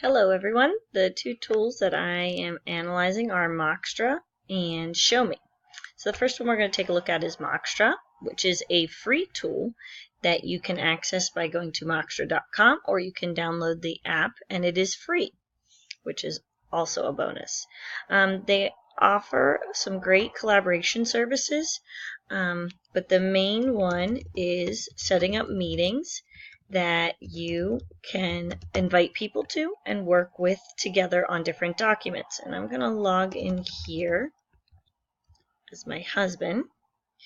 Hello everyone. The two tools that I am analyzing are Moxtra and ShowMe. So the first one we're going to take a look at is Moxtra, which is a free tool that you can access by going to moxtra.com, or you can download the app and it is free, which is also a bonus. They offer some great collaboration services, but the main one is setting up meetings that you can invite people to and work with together on different documents. And I'm going to log in here as my husband,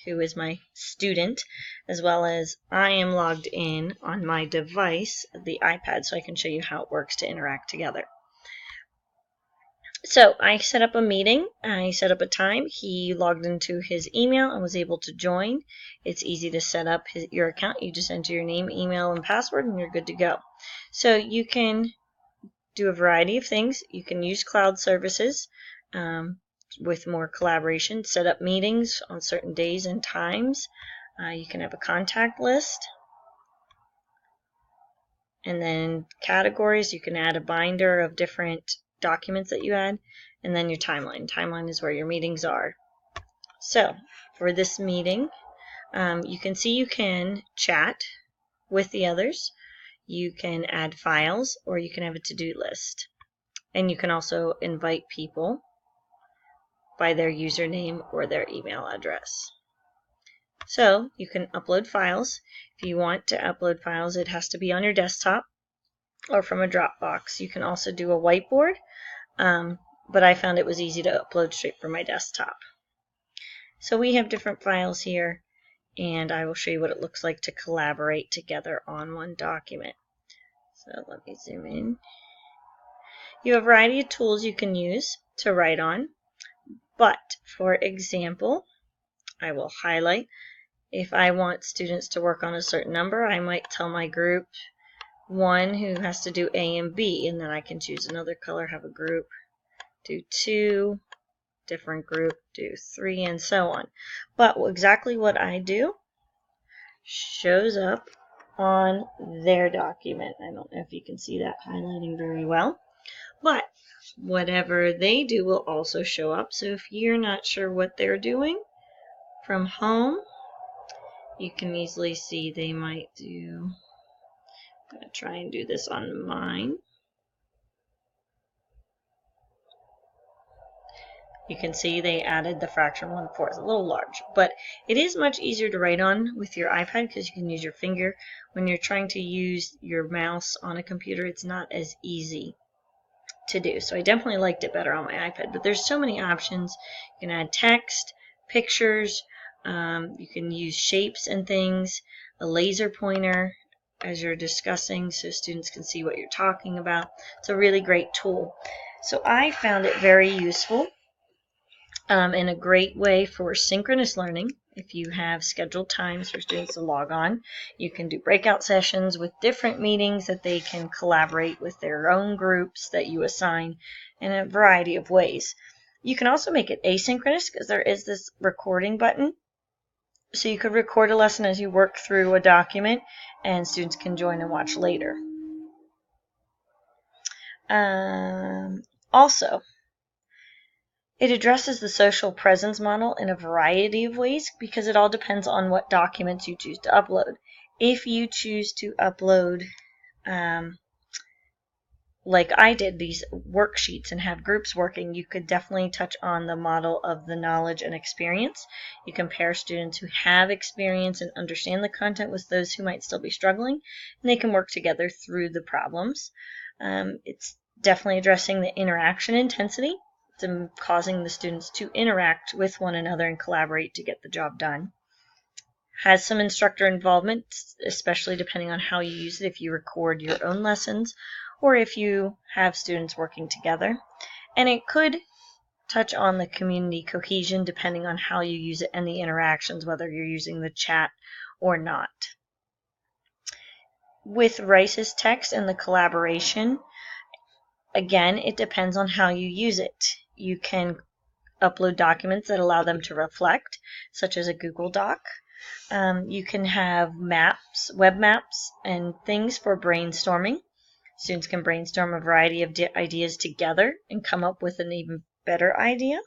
who is my student, as well as I am logged in on my device, the iPad, so I can show you how it works to interact together. So I set up a meeting, I set up a time, he logged into his email and was able to join. It's easy to set up your account. You just enter your name, email, and password and you're good to go. So you can do a variety of things. You can use cloud services with more collaboration, set up meetings on certain days and times. You can have a contact list. And then categories, you can add a binder of different documents that you add, and then your timeline. Timeline is where your meetings are. So for this meeting, you can see you can chat with the others, you can add files, or you can have a to-do list. And you can also invite people by their username or their email address. So you can upload files. If you want to upload files, it has to be on your desktop or from a Dropbox. You can also do a whiteboard, but I found it was easy to upload straight from my desktop. So we have different files here, and I will show you what it looks like to collaborate together on one document. So let me zoom in. You have a variety of tools you can use to write on, but for example, I will highlight. If I want students to work on a certain number, I might tell my group one who has to do A and B, and then I can choose another color, have a group, do 2, different group, do 3, and so on. But exactly what I do shows up on their document. I don't know if you can see that highlighting very well, but whatever they do will also show up. So if you're not sure what they're doing from home, you can easily see they might do. I'm going to try and do this on mine. You can see they added the fraction 1/4, a little large, but it is much easier to write on with your iPad because you can use your finger. When you're trying to use your mouse on a computer, it's not as easy to do. So I definitely liked it better on my iPad, but there's so many options. You can add text, pictures, you can use shapes and things, a laser pointer as you're discussing so students can see what you're talking about. It's a really great tool. So I found it very useful and a great way for synchronous learning. If you have scheduled times for students to log on, you can do breakout sessions with different meetings that they can collaborate with their own groups that you assign in a variety of ways. You can also make it asynchronous because there is this recording button. So you could record a lesson as you work through a document, and students can join and watch later. Also, it addresses the social presence model in a variety of ways because it all depends on what documents you choose to upload. If you choose to upload, like I did, these worksheets and have groups working, you could definitely touch on the model of the knowledge and experience. You compare students who have experience and understand the content with those who might still be struggling, and they can work together through the problems. It's definitely addressing the interaction intensity, causing the students to interact with one another and collaborate to get the job done. Has some instructor involvement, especially depending on how you use it, if you record your own lessons or if you have students working together. And it could touch on the community cohesion depending on how you use it and the interactions, whether you're using the chat or not. With Rice's text and the collaboration, again, it depends on how you use it. You can upload documents that allow them to reflect, such as a Google Doc. You can have maps, web maps, and things for brainstorming. Students can brainstorm a variety of ideas together and come up with an even better idea.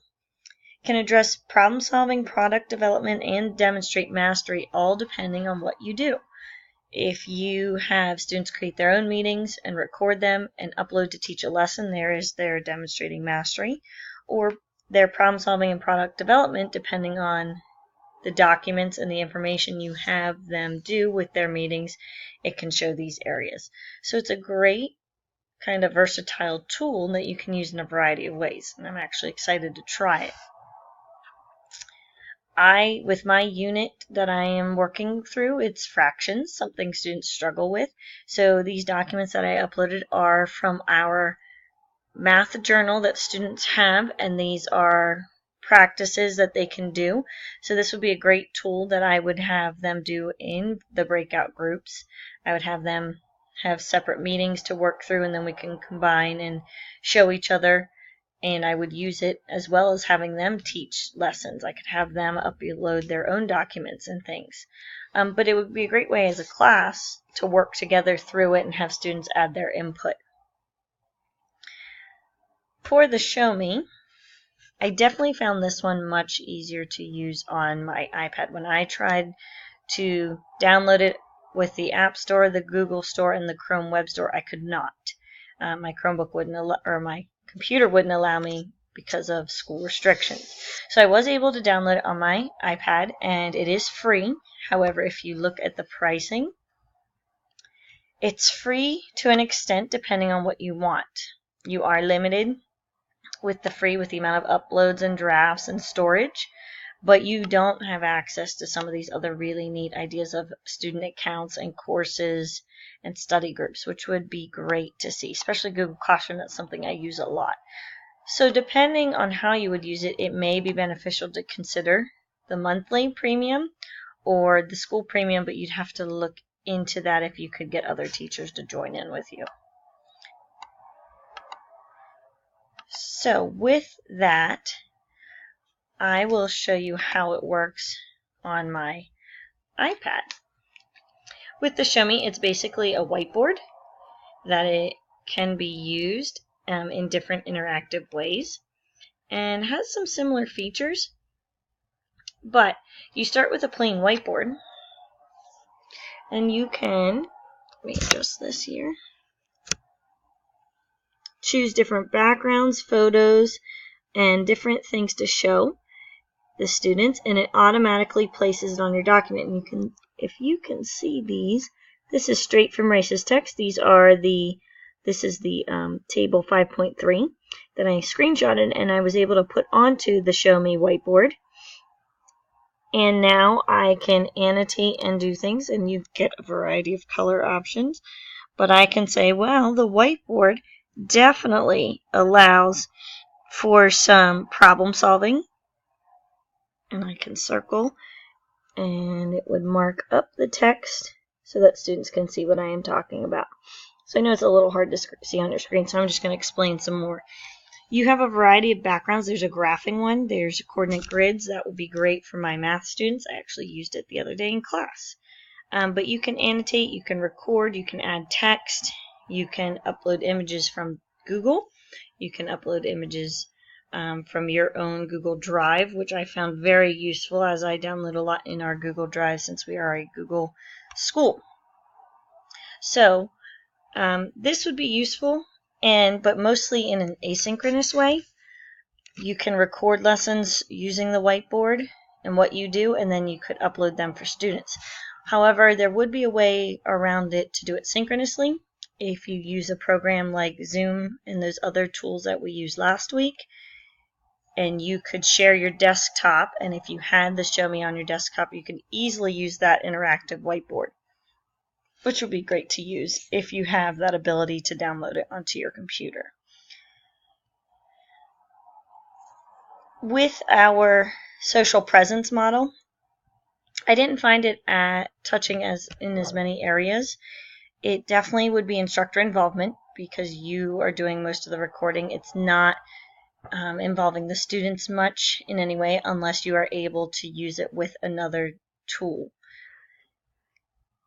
Can address problem solving, product development, and demonstrate mastery, all depending on what you do. If you have students create their own meetings and record them and upload to teach a lesson, there is their demonstrating mastery, or their problem solving and product development, depending on the documents and the information you have them do with their meetings, it can show these areas. So it's a great kind of versatile tool that you can use in a variety of ways, and I'm actually excited to try it. With my unit that I am working through, it's fractions, something students struggle with. So these documents that I uploaded are from our math journal that students have, and these are practices that they can do. So this would be a great tool that I would have them do in the breakout groups. I would have them have separate meetings to work through, and then we can combine and show each other. And I would use it as well as having them teach lessons. I could have them upload their own documents and things. But it would be a great way as a class to work together through it and have students add their input. For the ShowMe, I definitely found this one much easier to use on my iPad. When I tried to download it with the App Store, the Google Store, and the Chrome Web Store, I could not. My Chromebook wouldn't allow, or my computer wouldn't allow me because of school restrictions. So I was able to download it on my iPad, and it is free. However, if you look at the pricing, it's free to an extent depending on what you want. You are limited with the amount of uploads and drafts and storage, but you don't have access to some of these other really neat ideas of student accounts and courses and study groups, which would be great to see, especially Google Classroom. That's something I use a lot. So depending on how you would use it, it may be beneficial to consider the monthly premium or the school premium, but you'd have to look into that if you could get other teachers to join in with you. So with that, I will show you how it works on my iPad. With the ShowMe, it's basically a whiteboard that it can be used in different interactive ways and has some similar features. But you start with a plain whiteboard, and you can, let me adjust this here, choose different backgrounds, photos, and different things to show the students, and it automatically places it on your document. And you can, if you can see these, this is straight from Rice's text. This is the table 5.3 that I screenshotted, and I was able to put onto the ShowMe whiteboard. And now I can annotate and do things, and you get a variety of color options. But I can say, well, the whiteboard definitely allows for some problem solving. And I can circle, and it would mark up the text so that students can see what I am talking about. So I know it's a little hard to see on your screen, so I'm just going to explain some more. You have a variety of backgrounds. There's a graphing one. There's coordinate grids. That would be great for my math students. I actually used it the other day in class. But you can annotate, you can record, you can add text, you can upload images from Google, you can upload images from your own Google Drive, which I found very useful as I download a lot in our Google Drive since we are a Google school. So this would be useful, but mostly in an asynchronous way. You can record lessons using the whiteboard and what you do, and then you could upload them for students. However, there would be a way around it to do it synchronously if you use a program like Zoom and those other tools that we used last week. And you could share your desktop, and if you had the ShowMe on your desktop, you could easily use that interactive whiteboard, which would be great to use if you have that ability to download it onto your computer. With our social presence model, I didn't find it touching in as many areas. It definitely would be instructor involvement because you are doing most of the recording. It's not involving the students much in any way unless you are able to use it with another tool.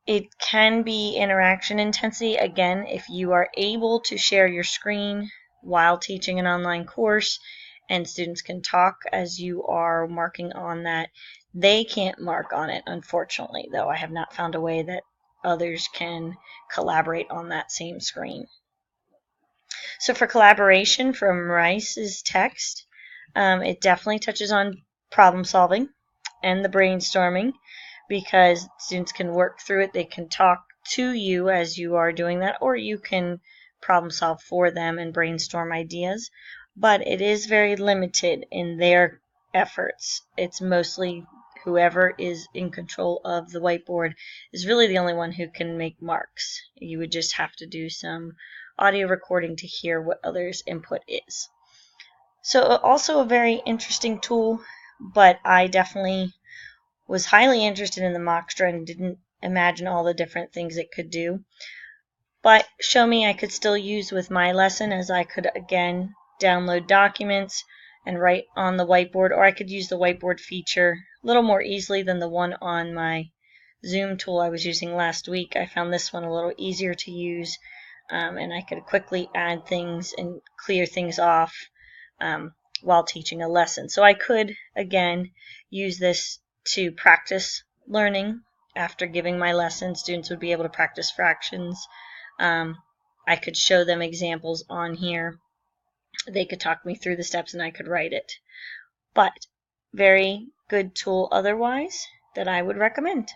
It can be interaction intensity. Again, if you are able to share your screen while teaching an online course and students can talk as you are marking on that, they can't mark on it, unfortunately, though I have not found a way that others can collaborate on that same screen. So for collaboration from Rice's text, it definitely touches on problem solving and the brainstorming, because students can work through it. They can talk to you as you are doing that, or you can problem solve for them and brainstorm ideas. But it is very limited in their efforts. It's mostly whoever is in control of the whiteboard is really the only one who can make marks. You would just have to do some audio recording to hear what others' input is. So also a very interesting tool, but I definitely was highly interested in the Moxtra and didn't imagine all the different things it could do. But ShowMe I could still use with my lesson, as I could again download documents and write on the whiteboard, or I could use the whiteboard feature a little more easily than the one on my Zoom tool I was using last week. I found this one a little easier to use, and I could quickly add things and clear things off while teaching a lesson. So I could, again, use this to practice learning. After giving my lesson, students would be able to practice fractions. I could show them examples on here. They could talk me through the steps and I could write it. But very good tool otherwise that I would recommend.